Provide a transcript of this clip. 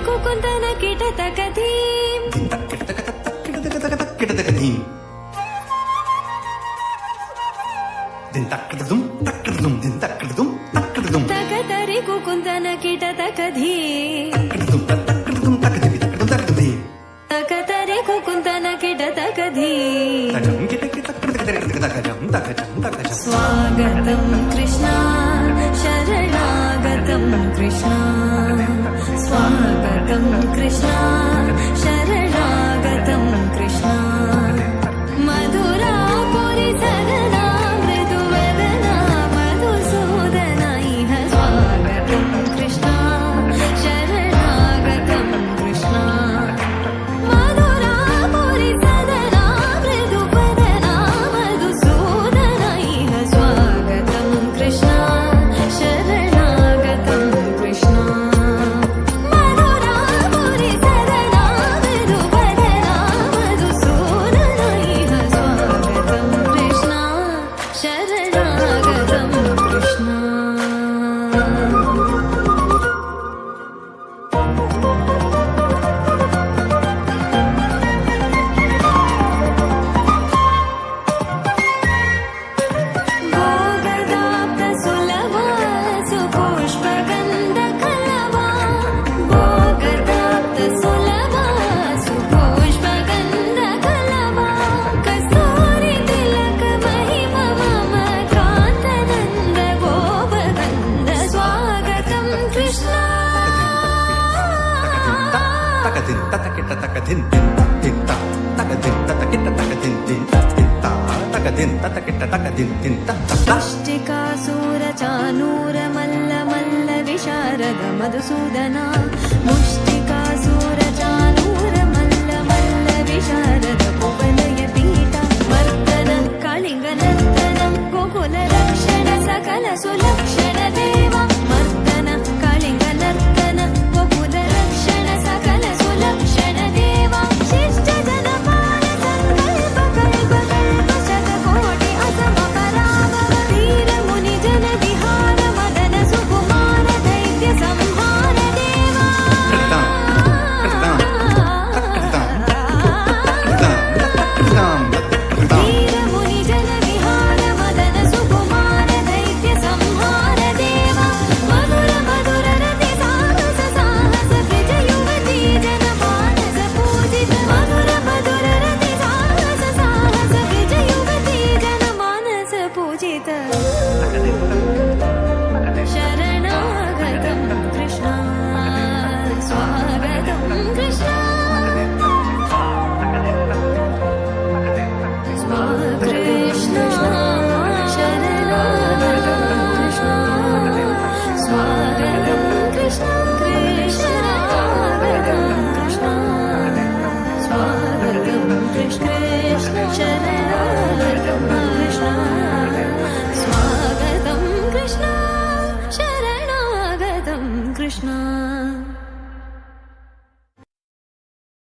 कुकुन्दन किटतकधीं किटतकधीं दिन्तक्कृतुं तक्कृतुं दिन्तक्कृतुं तक्कृतुं तकतरि कुकुन्दन किटतकधीं तक्कृतुं तक्कृतुं तक्कृतुं तकतरि कुकुन्दन किटतकधीं स्वागतं कृष्णा शरणागतं कृष्णा स्वागतं कृष्णा शरणागतं कृष्णा मधुरापुरि सदना मृदुवदना मधुसूदना इह स्वागतं कृष्णा शरणागतं कृष्णा मधुरापुरि सदना मृदुवदना मधुसूदना इह स्वागतं कृष्णा शरणागतं कृष्णा मधुरापुरि सदना मृदुवदना मधुसूदना इह स्वागतं कृष्णा शरणागतं कृष्णा भोगदाप्तसुलभा सुपुष्पगन्धकलभा भोगदाप्तसुलभा सुपुष्पगन्धकलभा कस्तूरितिलकमहिमा मम कान्तनन्द गोपगन्ध स्वागतं कृष्णा तकदिं ततकिट तकदिं दिन्ता तकदिं ततकिट तकदिं दिन्ता तकदिं ततकिट तकदिं दिन्ता मुष्टिकासुरचानूरमल्ल मल्ल विशारद मधुसूदना मुष्टिकासुरचानूरमल्ल मल्ल विशारद कुवलय पीठा मर्दन कलिङ्गनर्तन गोकुलरक्षण सकल सुलक्षण देवा मर्दन कलिङ्गनर्तन गोकुलरक्षण सकल सुलक्षण देवा शिष्टजनपाल संकल्प कल्प कल्प शतकोटि असमपराभव धीर मुनिजन विहार मदन सुकुमार दैत्य संहार देवा धीर मुनिजन विहार मदन सुकुमार दैत्य संहार देवा मधुर मधुर रति साहस साहस ब्रज युवती जन मानस पूजित मधुर मधुर रति साहस साहस ब्रज युवती जन मानस पूजित शरणागतं कृष्णा स्वागतं कृष्णा